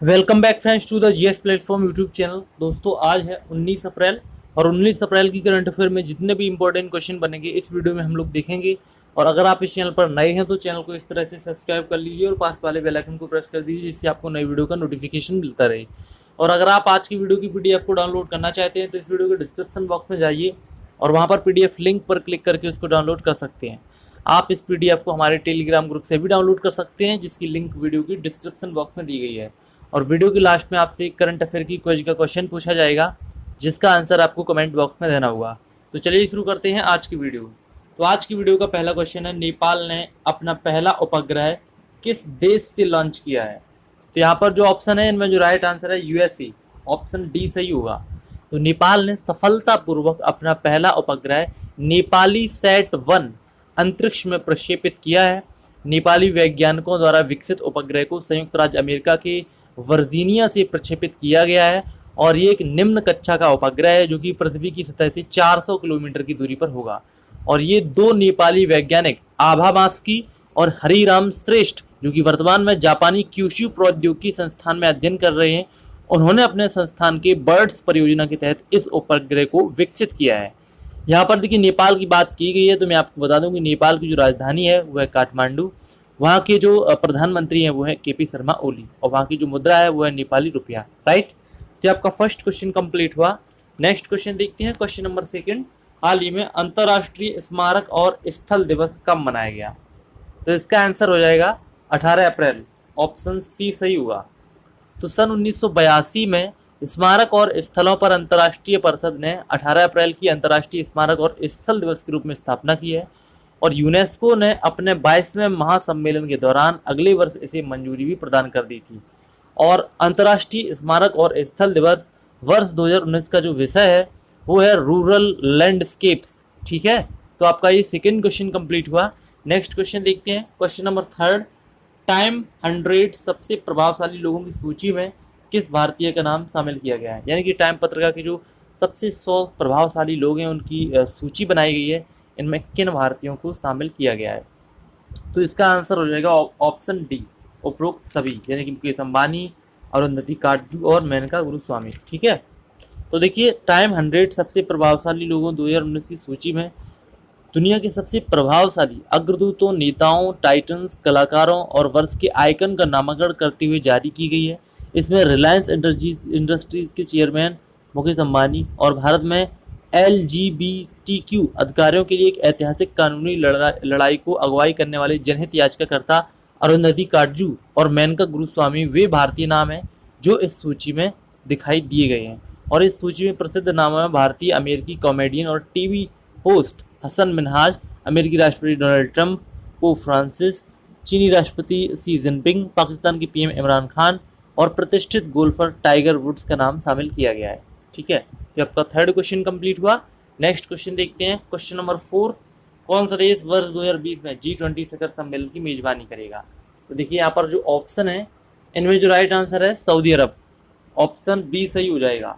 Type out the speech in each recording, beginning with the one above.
Welcome back friends to the GS platform YouTube channel. दोस्तों आज है 19 अप्रैल और 19 अप्रैल की करंट अफेयर में जितने भी इंपॉर्टेंट क्वेश्चन बनेंगे इस वीडियो में हम लोग देखेंगे। और अगर आप इस चैनल पर नए हैं तो चैनल को इस तरह से सब्सक्राइब कर लीजिए और पास वाले बेल आइकन को प्रेस कर दीजिए जिससे आपको नई वीडियो का नोटिफिकेशन मिलता रहे। और अगर आप आज की वीडियो की पीडीएफ को डाउनलोड करना चाहते हैं तो इस वीडियो के डिस्क्रिप्शन बॉक्स में जाइए और वहाँ पर पीडीएफ लिंक पर क्लिक करके उसको डाउनलोड कर सकते हैं। आप इस पीडीएफ को हमारे टेलीग्राम ग्रुप से भी डाउनलोड कर सकते हैं जिसकी लिंक वीडियो की डिस्क्रिप्शन बॉक्स में दी गई है। और वीडियो की लास्ट में आपसे एक करंट अफेयर की क्विज का क्वेश्चन पूछा जाएगा जिसका आंसर आपको कमेंट बॉक्स में देना होगा। तो चलिए शुरू करते हैं आज की वीडियो। तो आज की वीडियो का पहला क्वेश्चन है, नेपाल ने अपना पहला उपग्रह किस देश से लॉन्च किया है? तो यहाँ पर जो ऑप्शन है इनमें जो राइट आंसर है यूएसए, ऑप्शन डी सही होगा। तो नेपाल ने सफलतापूर्वक अपना पहला उपग्रह नेपाली सैट 1 अंतरिक्ष में प्रक्षेपित किया है। नेपाली वैज्ञानिकों द्वारा विकसित उपग्रह को संयुक्त राज्य अमेरिका के वर्जीनिया से प्रक्षेपित किया गया है और ये एक निम्न कक्षा का उपग्रह है जो कि पृथ्वी की सतह से 400 किलोमीटर की दूरी पर होगा। और ये दो नेपाली वैज्ञानिक आभा मास्की और हरिराम श्रेष्ठ जो कि वर्तमान में जापानी क्यूशु प्रौद्योगिकी संस्थान में अध्ययन कर रहे हैं, उन्होंने अपने संस्थान के बर्ड्स परियोजना के तहत इस उपग्रह को विकसित किया है। यहाँ पर देखिए नेपाल की बात की गई है तो मैं आपको बता दूं कि नेपाल की जो राजधानी है वो है काठमांडू। वहाँ के जो प्रधानमंत्री हैं वो है केपी शर्मा ओली और वहाँ की जो मुद्रा है वो है नेपाली रुपया। राइट, तो आपका फर्स्ट क्वेश्चन कंप्लीट हुआ। नेक्स्ट क्वेश्चन देखते हैं, क्वेश्चन नंबर सेकंड। हाल ही में अंतर्राष्ट्रीय स्मारक और स्थल दिवस कब मनाया गया? तो इसका आंसर हो जाएगा 18 अप्रैल, ऑप्शन सी सही होगा। तो सन 1982 में स्मारक और स्थलों पर अंतर्राष्ट्रीय परिषद ने 18 अप्रैल की अंतर्राष्ट्रीय स्मारक और स्थल दिवस के रूप में स्थापना की है और यूनेस्को ने अपने 22वें महासम्मेलन के दौरान अगले वर्ष इसे मंजूरी भी प्रदान कर दी थी। और अंतर्राष्ट्रीय स्मारक और स्थल दिवस वर्ष 2019 का जो विषय है वो है रूरल लैंडस्केप्स। ठीक है, तो आपका ये सेकेंड क्वेश्चन कंप्लीट हुआ। नेक्स्ट क्वेश्चन देखते हैं, क्वेश्चन नंबर थर्ड। टाइम 100 सबसे प्रभावशाली लोगों की सूची में किस भारतीय का नाम शामिल किया गया है? यानी कि टाइम पत्रिका के जो सबसे 100 प्रभावशाली लोग हैं उनकी सूची बनाई गई है, इनमें किन भारतीयों को शामिल किया गया है? तो इसका आंसर हो जाएगा ऑप्शन डी, उपरोक्त सभी, यानी कि मुकेश अंबानी, अरुंधति काटजू और मेनका गुरुस्वामी। ठीक है, तो देखिए टाइम 100 सबसे प्रभावशाली लोगों 2019 की सूची में दुनिया के सबसे प्रभावशाली अग्रदूतों, नेताओं, टाइटन्स, कलाकारों और वर्ष के आइकन का नामांकन करते हुए जारी की गई है। इसमें रिलायंस इंडस्ट्रीज के चेयरमैन मुकेश अंबानी और भारत में LGBTQ अधिकारियों के लिए एक ऐतिहासिक कानूनी लड़ाई को अगुवाई करने वाले जनहित याचिकाकर्ता अरुंधति काटजू और मेनका गुरुस्वामी वे भारतीय नाम हैं जो इस सूची में दिखाई दिए गए हैं। और इस सूची में प्रसिद्ध नामों में भारतीय अमेरिकी कॉमेडियन और टीवी होस्ट हसन मिनहाज, अमेरिकी राष्ट्रपति डोनाल्ड ट्रंप, पोप फ्रांसिस, चीनी राष्ट्रपति शी जिनपिंग, पाकिस्तान के पीएम इमरान खान और प्रतिष्ठित गोल्फर टाइगर वुड्स का नाम शामिल किया गया है। ठीक है, तो आपका थर्ड क्वेश्चन कंप्लीट हुआ। नेक्स्ट क्वेश्चन देखते हैं, क्वेश्चन नंबर 4। कौन सा देश वर्ष 2020 में G20 शिखर सम्मेलन की मेजबानी करेगा? तो देखिए यहाँ पर जो ऑप्शन है इनमें जो राइट आंसर है सऊदी अरब, ऑप्शन बी सही हो जाएगा।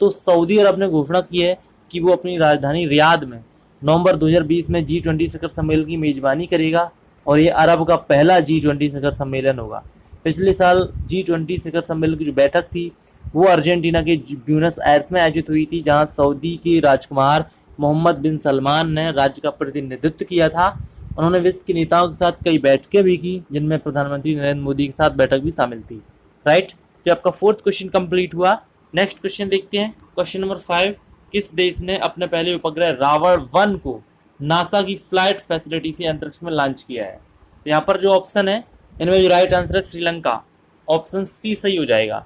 तो सऊदी अरब ने घोषणा की है कि वो अपनी राजधानी रियाद में नवंबर 2020 में G20 शिखर सम्मेलन की मेजबानी करेगा और ये अरब का पहला G20 शिखर सम्मेलन होगा। पिछले साल G20 शिखर सम्मेलन की जो बैठक थी वो अर्जेंटीना के ब्यूनस आयर्स में आयोजित हुई थी, जहां सऊदी के राजकुमार मोहम्मद बिन सलमान ने राज्य का प्रतिनिधित्व किया था। उन्होंने विश्व के नेताओं के साथ कई बैठकें भी की जिनमें प्रधानमंत्री नरेंद्र मोदी के साथ बैठक भी शामिल थी। राइट, तो आपका फोर्थ क्वेश्चन कंप्लीट हुआ। नेक्स्ट क्वेश्चन देखते हैं, क्वेश्चन नंबर 5। किस देश ने अपने पहले उपग्रह रावण 1 को नासा की फ्लाइट फैसिलिटी से अंतरिक्ष में लॉन्च किया है? तो यहाँ पर जो ऑप्शन है इनमें जो राइट आंसर है श्रीलंका, ऑप्शन सी सही हो जाएगा।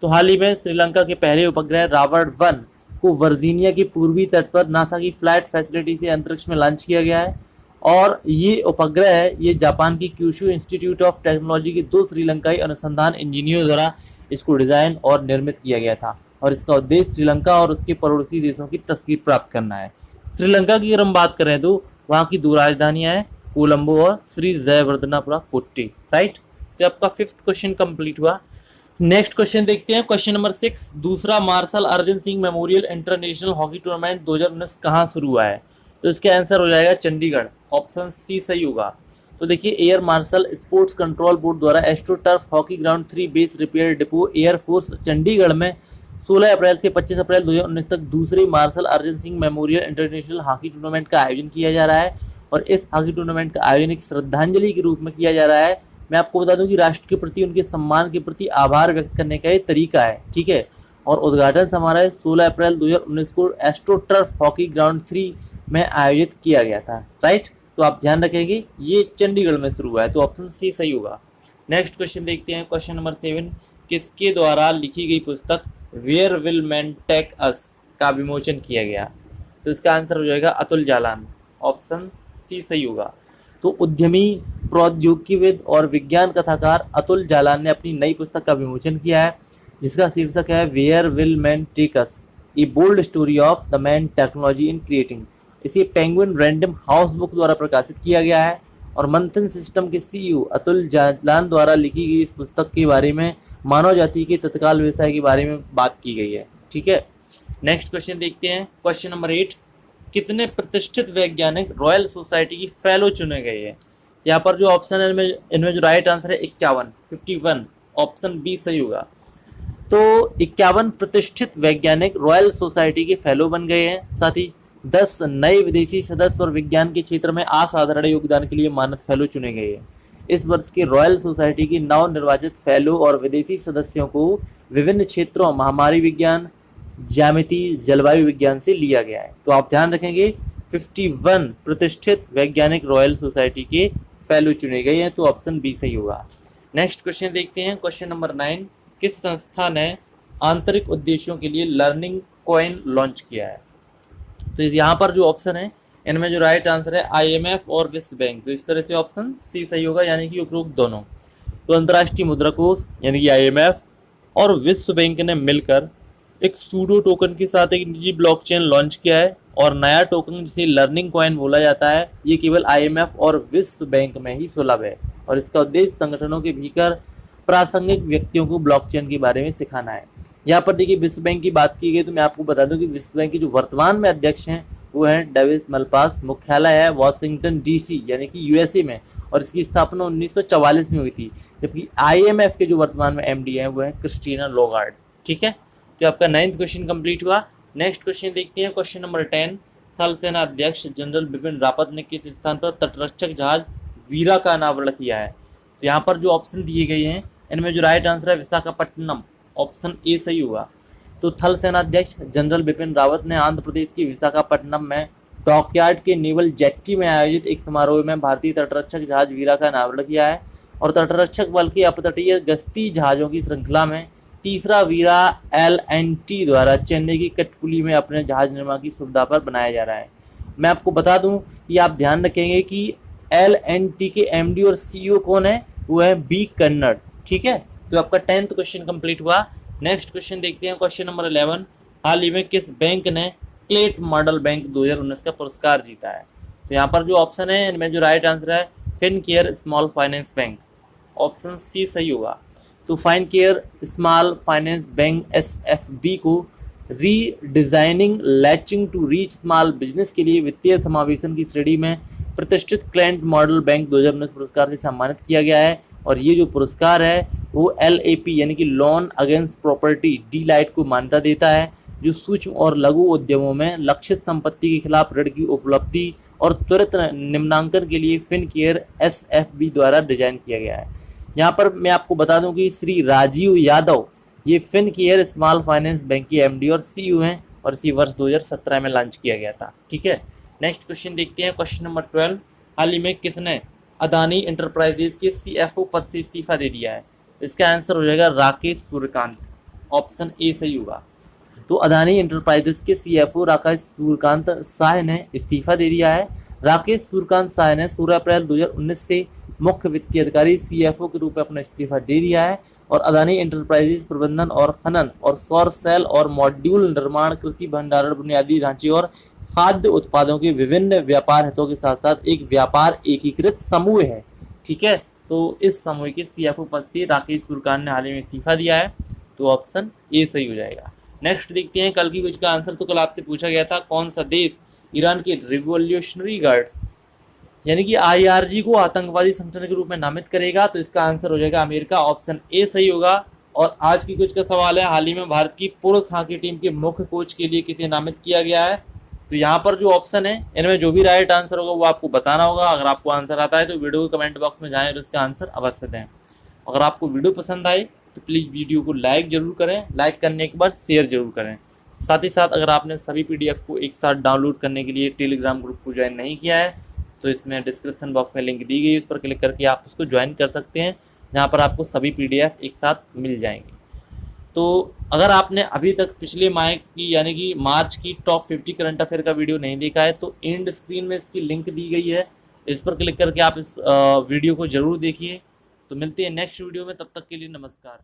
तो हाल ही में श्रीलंका के पहले उपग्रह रावण 1 को वर्जीनिया के पूर्वी तट पर नासा की फ्लाइट फैसिलिटी से अंतरिक्ष में लॉन्च किया गया है। और ये उपग्रह है ये जापान की क्यूशु इंस्टीट्यूट ऑफ टेक्नोलॉजी के 2 श्रीलंकाई अनुसंधान इंजीनियरों द्वारा इसको डिजाइन और निर्मित किया गया था और इसका उद्देश्य श्रीलंका और उसके पड़ोसी देशों की तस्वीर प्राप्त करना है। श्रीलंका की अगर हम बात करें तो वहाँ की 2 राजधानियां हैं, कोलंबो और श्री जयवर्धनापुरा कोट्टी। राइट, तो आपका 5th क्वेश्चन कंप्लीट हुआ। नेक्स्ट क्वेश्चन देखते हैं, क्वेश्चन नंबर 6। दूसरा marshal Arjan Singh memorial international hockey tournament 2019 कहाँ शुरू हुआ है? तो इसका आंसर हो जाएगा चंडीगढ़, ऑप्शन सी सही होगा। तो देखिए air marshal sports control board द्वारा astroturf hockey ground 3 base repair depot air force Chandigarh में 16 अप्रैल से 25 अप्रैल 2019 तक दूसरी marshal Arjan Singh memorial international hockey tournament का आयोजन किया जा रहा है। और इस हॉकी टूर्नामेंट का आयोजन एक श्रद्धांजलि के रूप में किया जा रहा है। मैं आपको बता दूं कि राष्ट्र के प्रति उनके सम्मान के प्रति आभार व्यक्त करने का ये तरीका है, ठीक है। और उद्घाटन समारोह 16 अप्रैल 2019 को एस्ट्रोटर्फ हॉकी ग्राउंड 3 में आयोजित किया गया था, राइट। तो आप ध्यान रखेंगे ये चंडीगढ़ में शुरू हुआ है, तो ऑप्शन सी सही होगा। नेक्स्ट क्वेश्चन देखते हैं, क्वेश्चन नंबर 7, किसके द्वारा लिखी गई पुस्तक where will man take us का विमोचन किया गया? तो इसका आंसर हो जाएगा अतुल जालान, ऑप्शन सी सही होगा। तो उद्यमी, प्रौद्योगिकीविद और विज्ञान कथाकार अतुल जालान ने अपनी नई पुस्तक का विमोचन किया है, जिसका शीर्षक है where will man take us, a bold story of the man technology in creating. इसे पेंगुइन रैंडम हाउस बुक द्वारा प्रकाशित किया गया है। और मंथन सिस्टम के सीईओ अतुल जालान द्वारा लिखी गई इस पुस्तक के बारे में मानव जाति के तत्काल व्यवसाय के बारे में बात की गई है, ठीक है। नेक्स्ट क्वेश्चन देखते हैं, क्वेश्चन नंबर 8, कितने प्रतिष्ठित वैज्ञानिक रॉयल सोसाइटी की फेलो चुने गए हैं? यहाँ पर जो ऑप्शन है इनमें जो राइट आंसर है 51, ऑप्शन बी सही होगा। तो 51 प्रतिष्ठित वैज्ञानिक रॉयल सोसाइटी के फेलो बन गए हैं। साथ ही 10 नए विदेशी सदस्य और विज्ञान के क्षेत्र में असाधारण योगदान के लिए मानद फेलो चुने गए हैं। इस वर्ष के रॉयल सोसाइटी के नव निर्वाचित फेलो और विदेशी सदस्यों को विभिन्न क्षेत्रों महामारी विज्ञान, ज्यामिति, जलवायु विज्ञान से लिया गया है। तो आप ध्यान रखेंगे 51 प्रतिष्ठित वैज्ञानिक रॉयल सोसाइटी के फेलो चुने गए हैं, तो ऑप्शन बी सही होगा। नेक्स्ट क्वेश्चन देखते हैं, क्वेश्चन नंबर 9, किस संस्था ने आंतरिक उद्देश्यों के लिए लर्निंग कॉइन लॉन्च किया है? तो यहाँ पर जो ऑप्शन है इनमें जो राइट आंसर है IMF और विश्व बैंक, तो इस तरह से ऑप्शन सी सही होगा, यानी कि उपरोक्त दोनों। तो अंतर्राष्ट्रीय मुद्रा कोष यानी कि IMF और विश्व बैंक ने मिलकर एक सूडो टोकन के साथ एक निजी ब्लॉकचेन लॉन्च किया है। और नया टोकन जिसे लर्निंग कॉइन बोला जाता है, ये केवल IMF और विश्व बैंक में ही सुलभ है। और इसका उद्देश्य संगठनों के भीतर प्रासंगिक व्यक्तियों को ब्लॉकचेन के बारे में सिखाना है। यहाँ पर देखिए विश्व बैंक की बात की गई, तो मैं आपको बता दूं कि विश्व बैंक के जो वर्तमान में अध्यक्ष हैं वो हैं डेविस मलपास। मुख्यालय है वॉशिंगटन DC यानी कि USA में, और इसकी स्थापना 1944 में हुई थी। जबकि IMF के जो वर्तमान में MD हैं वो है क्रिस्टीना लोगार्ड, ठीक है। तो आपका 9th क्वेश्चन कंप्लीट हुआ। नेक्स्ट क्वेश्चन देखते हैं, क्वेश्चन नंबर 10, थल सेना अध्यक्ष जनरल बिपिन रावत ने किस स्थान पर तटरक्षक जहाज वीरा का अनावरण किया है? तो यहाँ पर जो ऑप्शन दिए गए हैं इनमें जो राइट आंसर है विशाखापट्टनम, ऑप्शन ए सही होगा। तो थल सेनाध्यक्ष जनरल बिपिन रावत ने आंध्र प्रदेश के विशाखापट्टनम में डॉकयार्ड के नेवल जेट्टी में आयोजित एक समारोह में भारतीय तटरक्षक जहाज वीरा का अनावरण किया है। और तटरक्षक बल के अपतटीय गश्ती जहाजों की श्रृंखला में तीसरा वीरा LNT द्वारा चेन्नई की कठपुली में अपने जहाज निर्माण की सुविधा पर बनाया जा रहा है। मैं आपको बता दूं कि आप ध्यान रखेंगे कि LNT के MD और CEO कौन है, वो है B कन्नड़, ठीक है। तो आपका 10th क्वेश्चन कंप्लीट हुआ। नेक्स्ट क्वेश्चन देखते हैं, क्वेश्चन नंबर 11, हाल ही में किस बैंक ने क्लेट मॉडल बैंक 2019 का पुरस्कार जीता है? तो यहाँ पर जो ऑप्शन है इनमें जो राइट आंसर है Fincare small finance bank, option C सही होगा। तो Fincare small finance bank SFB को redesigning latching to reach small business के लिए वित्तीय समावेशन की श्रेणी में प्रतिष्ठित क्लेट मॉडल बैंक 2019 पुरस्कार से सम्मानित किया गया है। और ये जो पुरस्कार है वो LAP यानी कि लोन अगेंस्ट प्रॉपर्टी डीलाइट को मान्यता देता है, जो सूक्ष्म और लघु उद्यमों में लक्षित संपत्ति के खिलाफ ऋण की उपलब्धि और त्वरित निम्नांकन के लिए फिनकेयर SFB द्वारा डिजाइन किया गया है। यहाँ पर मैं आपको बता दूं कि श्री राजीव यादव ये फिनकेयर स्मॉल फाइनेंस बैंक के MD और CEO हैं, और इसी वर्ष 2017 में लॉन्च किया गया था, ठीक है। नेक्स्ट क्वेश्चन देखते हैं, क्वेश्चन नंबर 12, हाल ही में किसने अदानी एंटरप्राइजेज के CFO पद से इस्तीफा दे दिया है? इसका आंसर हो जाएगा राकेश सूर्यकांत, ऑप्शन ए सही होगा। तो अदानी एंटरप्राइजेज के CFO राकेश सूर्यकांत साय ने इस्तीफा दे दिया है। राकेश सूर्यकांत साय ने 16 अप्रैल 2019 से मुख्य वित्तीय अधिकारी CFO के रूप में अपना इस्तीफा दे दिया है। और अदानी एंटरप्राइजेज प्रबंधन और खनन और सौर सेल और मॉड्यूल निर्माण, कृषि भंडारण, बुनियादी ढांचे और खाद्य उत्पादों के विभिन्न व्यापार हितों के साथ साथ एक व्यापार एकीकृत समूह है, ठीक है। तो इस समूह के CFO पद से राकेश सूर्यकांत ने हाल ही में इस्तीफा दिया है, तो ऑप्शन ए सही हो जाएगा। नेक्स्ट देखते हैं कल की कुछ का आंसर। तो कल आपसे पूछा गया था कौन सा देश ईरान के रिवॉल्यूशनरी गार्ड्स यानी कि IRG को आतंकवादी संगठन के रूप में नामित करेगा, तो इसका आंसर हो जाएगा अमेरिका, ऑप्शन ए सही होगा। और आज की कुछ का सवाल है, हाल ही में भारत की पुरुष हॉकी टीम के मुख्य कोच के लिए किसे नामित किया गया है? तो यहाँ पर जो ऑप्शन है इनमें जो भी राइट आंसर होगा वो आपको बताना होगा। अगर आपको आंसर आता है तो वीडियो के कमेंट बॉक्स में जाएं और उसका आंसर अवश्य दें। अगर आपको वीडियो पसंद आए तो प्लीज़ वीडियो को लाइक जरूर करें, लाइक करने के बाद शेयर जरूर करें। साथ ही साथ अगर आपने सभी PDF को एक साथ डाउनलोड करने के लिए टेलीग्राम ग्रुप को ज्वाइन नहीं किया है तो इसमें डिस्क्रिप्शन बॉक्स में लिंक दी गई है, उस पर क्लिक करके आप उसको ज्वाइन कर सकते हैं, जहाँ पर आपको सभी PDF एक साथ मिल जाएंगे। तो अगर आपने अभी तक पिछले माह की यानी कि मार्च की टॉप 50 करंट अफेयर का वीडियो नहीं देखा है तो एंड स्क्रीन में इसकी लिंक दी गई है, इस पर क्लिक करके आप इस वीडियो को ज़रूर देखिए। तो मिलते हैं नेक्स्ट वीडियो में, तब तक के लिए नमस्कार।